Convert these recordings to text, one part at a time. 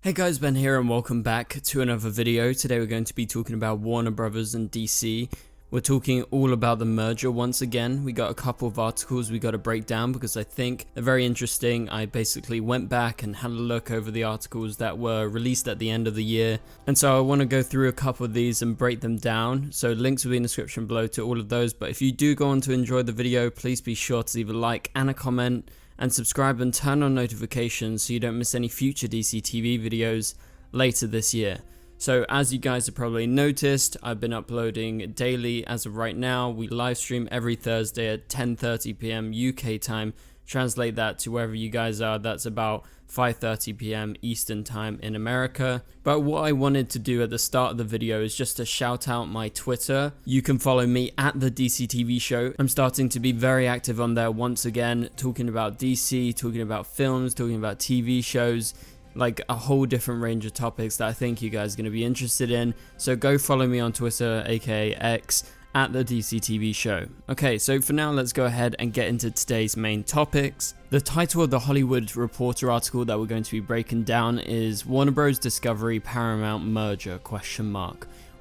Hey guys, Ben here and welcome back to another video. Today we're going to be talking about Warner Brothers and DC. We're talking all about the merger once again. We got a couple of articles we got to break down because I think they're very interesting. I basically went back and had a look over the articles that were released at the end of the year. And so I want to go through a couple of these and break them down. So links will be in the description below to all of those. But if you do go on to enjoy the video, please be sure to leave a like and a comment. And subscribe and turn on notifications so you don't miss any future DCTV videos later this year. So as you guys have probably noticed, I've been uploading daily as of right now. We live stream every Thursday at 10:30 p.m. UK time. Translate that to wherever you guys are, that's about 5:30 p.m. Eastern time in America. But what I wanted to do at the start of the video is just to shout out my Twitter. You can follow me at the DCTV show. I'm starting to be very active on there once again, talking about DC, talking about films, talking about TV shows, like a whole different range of topics that I think you guys are going to be interested in. So go follow me on Twitter, aka X, at the DCTV show. Okay, so for now, let's go ahead and get into today's main topics. The title of the Hollywood Reporter article that we're going to be breaking down is Warner Bros. Discovery Paramount merger ?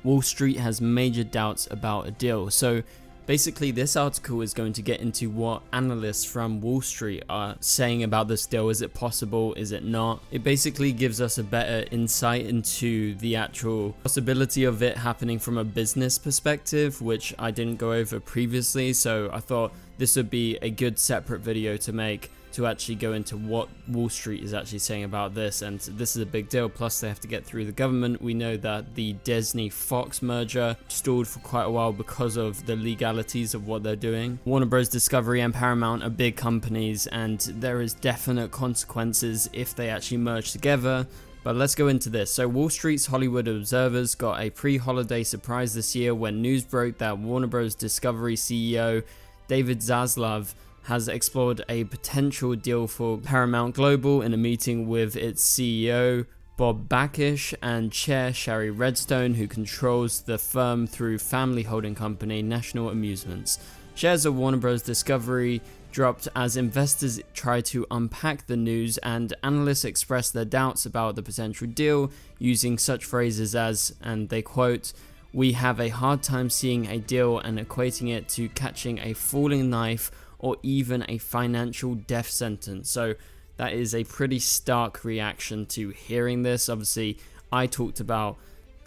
Wall Street has major doubts about a deal. So basically, this article is going to get into what analysts from Wall Street are saying about this deal. Is it possible? Is it not? It basically gives us a better insight into the actual possibility of it happening from a business perspective, which I didn't go over previously. So I thought this would be a good separate video to make, to actually go into what Wall Street is actually saying about this. And this is a big deal, plus they have to get through the government. We know that the Disney-Fox merger stalled for quite a while because of the legalities of what they're doing. Warner Bros. Discovery and Paramount are big companies, and there is definite consequences if they actually merge together. But let's go into this. So Wall Street's Hollywood observers got a pre-holiday surprise this year when news broke that Warner Bros. Discovery CEO David Zaslav has explored a potential deal for Paramount Global in a meeting with its CEO, Bob Bakish, and chair Shari Redstone, who controls the firm through family holding company National Amusements. Shares of Warner Bros. Discovery dropped as investors try to unpack the news, and analysts expressed their doubts about the potential deal using such phrases as, and they quote, "We have a hard time seeing a deal and equating it to catching a falling knife or even a financial death sentence." So that is a pretty stark reaction to hearing this. Obviously, I talked about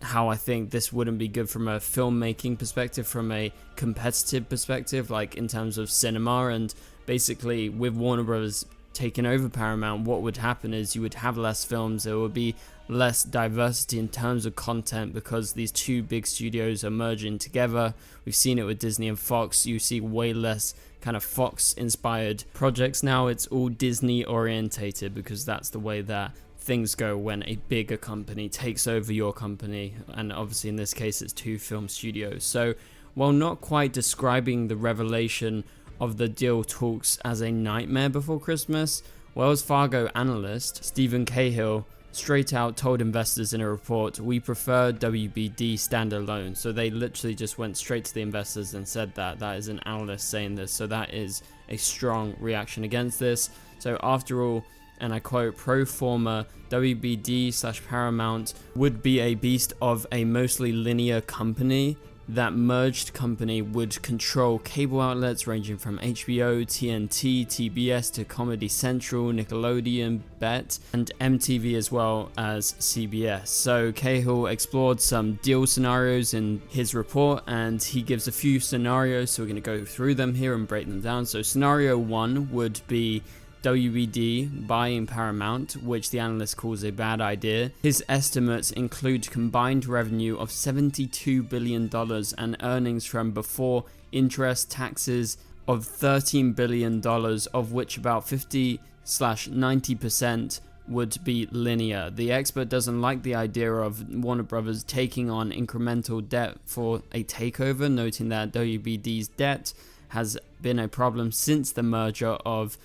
how I think this wouldn't be good from a filmmaking perspective, from a competitive perspective, like in terms of cinema. And basically with Warner Bros. Taking over Paramount, what would happen is you would have less films, there would be less diversity in terms of content because these two big studios are merging together. We've seen it with Disney and Fox. You see way less kind of Fox inspired projects now. It's all Disney orientated because that's the way that things go when a bigger company takes over your company, and obviously in this case it's two film studios. So while not quite describing the revelation of the deal talks as a nightmare before Christmas, Wells Fargo analyst Stephen Cahill straight out told investors in a report, "We prefer WBD standalone." So they literally just went straight to the investors and said that. That is an analyst saying this. So that is a strong reaction against this. So after all, and I quote, "Pro forma WBD/Paramount would be a beast of a mostly linear company. That merged company would control cable outlets ranging from HBO, TNT, TBS to Comedy Central, Nickelodeon, BET, and MTV as well as CBS." So Cahill explored some deal scenarios in his report, and he gives a few scenarios, so we're going to go through them here and break them down. So scenario 1 would be WBD buying Paramount, which the analyst calls a bad idea. His estimates include combined revenue of $72 billion and earnings from before interest taxes of $13 billion, of which about 50/90% would be linear. The expert doesn't like the idea of Warner Brothers taking on incremental debt for a takeover, noting that WBD's debt has been a problem since the merger of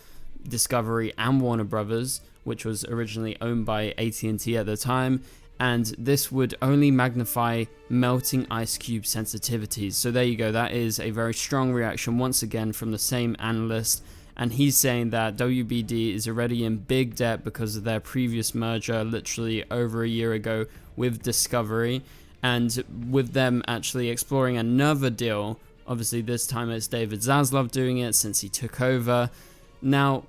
Discovery and Warner Brothers, which was originally owned by AT&T at the time, and this would only magnify melting ice cube sensitivities. So there you go, that is a very strong reaction once again from the same analyst, and he's saying that WBD is already in big debt because of their previous merger literally over a year ago with Discovery, and with them actually exploring another deal. Obviously this time it's David Zaslav doing it since he took over. Now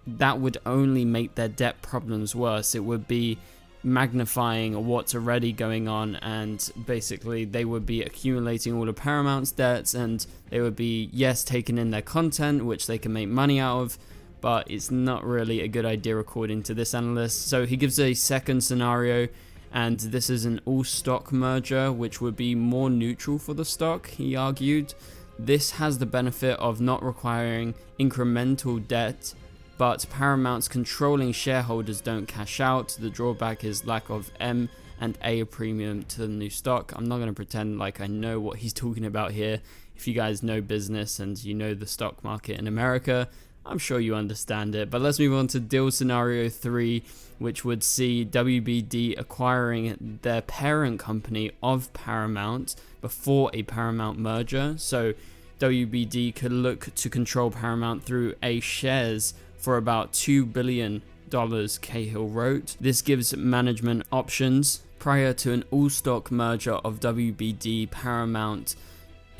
that would only make their debt problems worse. It would be magnifying what's already going on, and basically they would be accumulating all of Paramount's debts, and they would be, yes, taking in their content which they can make money out of, but it's not really a good idea according to this analyst. So he gives a second scenario, and this is an all-stock merger which would be more neutral for the stock, he argued. This has the benefit of not requiring incremental debt, but Paramount's controlling shareholders don't cash out. The drawback is lack of M&A premium to the new stock. I'm not going to pretend like I know what he's talking about here. If you guys know business and you know the stock market in America, I'm sure you understand it. But let's move on to deal scenario 3, which would see WBD acquiring their parent company of Paramount before a Paramount merger. So WBD could look to control Paramount through a shares for about $2 billion, Cahill wrote. This gives management options prior to an all-stock merger of WBD Paramount.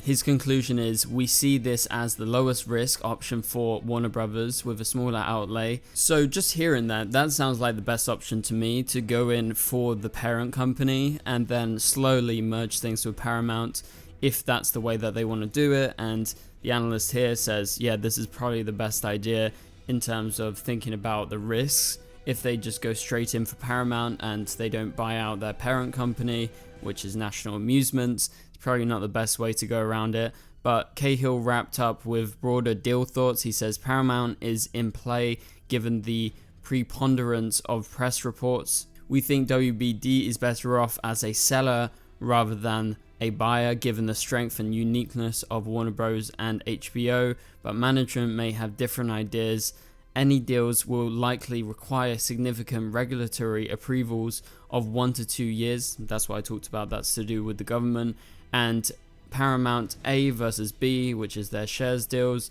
His conclusion is, we see this as the lowest risk option for Warner Brothers with a smaller outlay. So just hearing that sounds like the best option to me, to go in for the parent company and then slowly merge things with Paramount if that's the way that they want to do it. And the analyst here says, yeah, this is probably the best idea in terms of thinking about the risks. If they just go straight in for Paramount and they don't buy out their parent company, which is National Amusements, it's probably not the best way to go around it. But Cahill wrapped up with broader deal thoughts. He says Paramount is in play given the preponderance of press reports. We think WBD is better off as a seller rather than a buyer given the strength and uniqueness of Warner Bros. And HBO, but management may have different ideas. Any deals will likely require significant regulatory approvals of 1 to 2 years. That's what I talked about, that's to do with the government. And Paramount A versus B, which is their shares deals,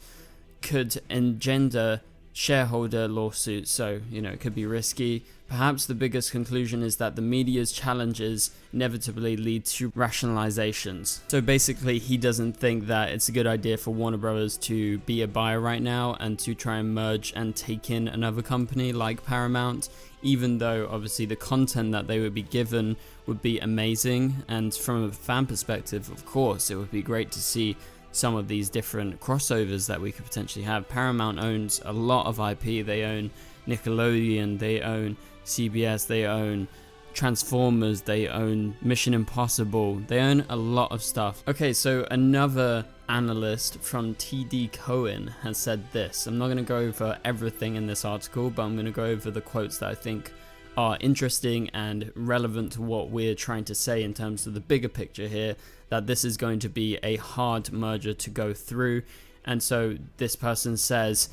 could engender shareholder lawsuits, so it could be risky. Perhaps the biggest conclusion is that the media's challenges inevitably lead to rationalizations. So basically he doesn't think that it's a good idea for Warner Brothers to be a buyer right now and to try and merge and take in another company like Paramount, even though obviously the content that they would be given would be amazing. And from a fan perspective, of course, it would be great to see some of these different crossovers that we could potentially have. Paramount owns a lot of IP. They own Nickelodeon, they own CBS, they own Transformers, they own Mission Impossible, they own a lot of stuff. Okay, so another analyst from TD Cohen has said this. I'm not going to go over everything in this article, but I'm going to go over the quotes that I think are interesting and relevant to what we're trying to say in terms of the bigger picture here, that this is going to be a hard merger to go through. And so this person says,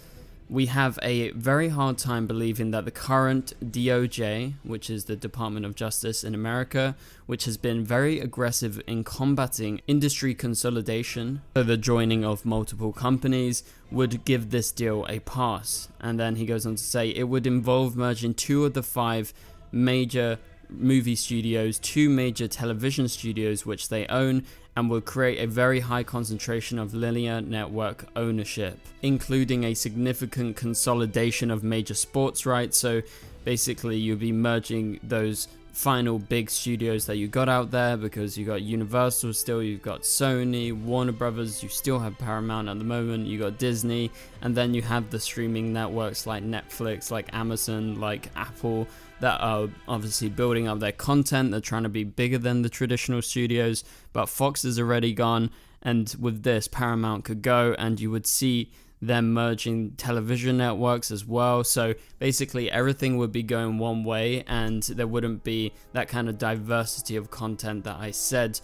we have a very hard time believing that the current DOJ, which is the Department of Justice in America, which has been very aggressive in combating industry consolidation, so the joining of multiple companies, would give this deal a pass. And then he goes on to say it would involve merging 2 of the 5 major movie studios, 2 major television studios which they own, and will create a very high concentration of linear network ownership, including a significant consolidation of major sports rights. So basically you'll be merging those final big studios that you got out there, because you got Universal still, you've got Sony, Warner Brothers, you still have Paramount at the moment, you got Disney, and then you have the streaming networks like Netflix, like Amazon, like Apple, that are obviously building up their content. They're trying to be bigger than the traditional studios, but Fox is already gone, and with this Paramount could go, and you would see them merging television networks as well. So basically everything would be going one way, and there wouldn't be that kind of diversity of content that I said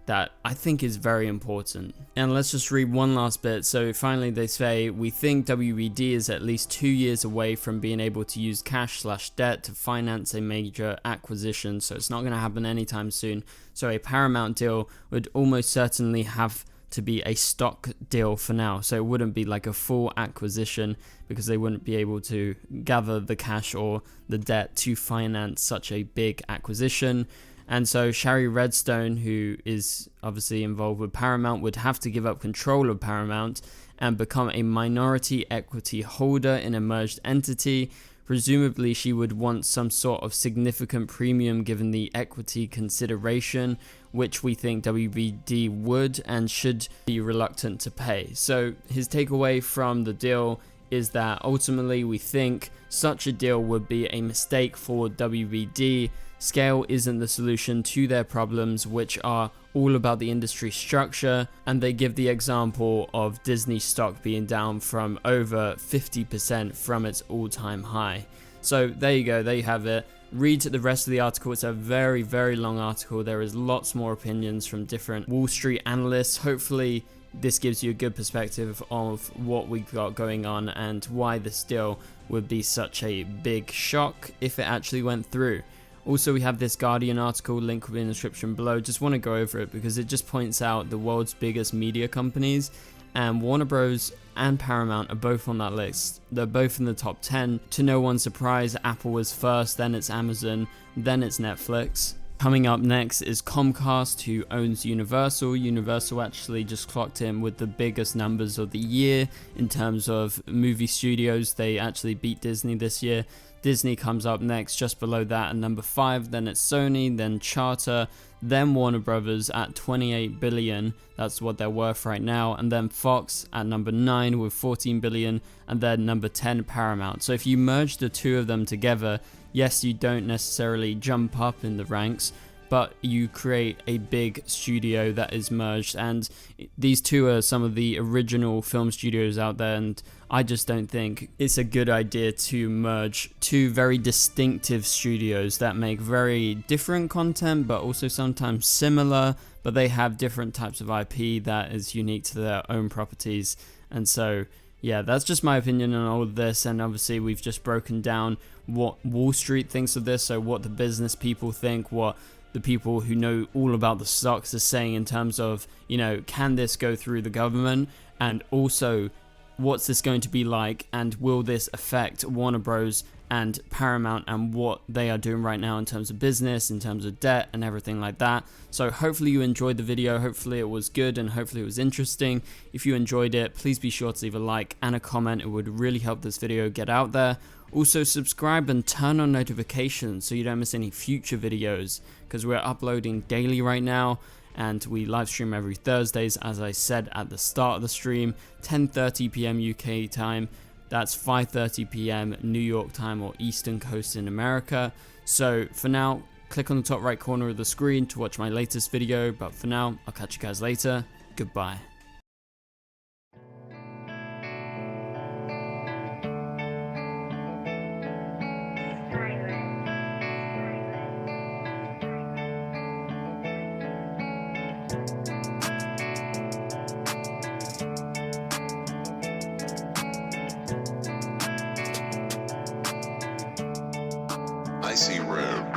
that I think is very important. And let's just read one last bit. So finally they say, we think WBD is at least 2 years away from being able to use cash/debt to finance a major acquisition, so it's not going to happen anytime soon. So a Paramount deal would almost certainly have to be a stock deal for now. So it wouldn't be like a full acquisition because they wouldn't be able to gather the cash or the debt to finance such a big acquisition. And so Shari Redstone, who is obviously involved with Paramount, would have to give up control of Paramount and become a minority equity holder in a merged entity. Presumably she would want some sort of significant premium given the equity consideration, which we think WBD would and should be reluctant to pay. So his takeaway from the deal is that ultimately we think such a deal would be a mistake for WBD. Scale isn't the solution to their problems, which are all about the industry structure, and they give the example of Disney stock being down from over 50% from its all-time high. So there you go, there you have it. Read the rest of the article. It's a very, very long article. There is lots more opinions from different Wall Street analysts. Hopefully this gives you a good perspective of what we've got going on and why this deal would be such a big shock if it actually went through. Also, we have this Guardian article, link will be in the description below. Just want to go over it because it just points out the world's biggest media companies, and Warner Bros. And Paramount are both on that list. They're both in the top 10. To no one's surprise, Apple was first, then it's Amazon, then it's Netflix. Coming up next is Comcast, who owns Universal. Universal actually just clocked in with the biggest numbers of the year in terms of movie studios. They actually beat Disney this year. Disney comes up next, just below that at number 5, then it's Sony, then Charter, then Warner Brothers at 28 billion, that's what they're worth right now, and then Fox at number 9 with 14 billion, and then number 10 Paramount. So if you merge the two of them together, yes, you don't necessarily jump up in the ranks, but you create a big studio that is merged, and these two are some of the original film studios out there, and I just don't think it's a good idea to merge two very distinctive studios that make very different content but also sometimes similar, but they have different types of IP that is unique to their own properties. And so yeah, that's just my opinion on all of this, and obviously we've just broken down what Wall Street thinks of this, so what the business people think, what the people who know all about the stocks are saying in terms of, you know, can this go through the government, and also what's this going to be like, and will this affect Warner Bros. And Paramount and what they are doing right now in terms of business, in terms of debt and everything like that. So hopefully you enjoyed the video, hopefully it was good, and hopefully it was interesting. If you enjoyed it, please be sure to leave a like and a comment. It would really help this video get out there. Also subscribe and turn on notifications so you don't miss any future videos, because we're uploading daily right now, and we live stream every Thursdays, as I said at the start of the stream, 10:30 p.m. UK time. That's 5:30 p.m. New York time or Eastern Coast in America. So for now, click on the top right corner of the screen to watch my latest video. But for now, I'll catch you guys later. Goodbye. I see red.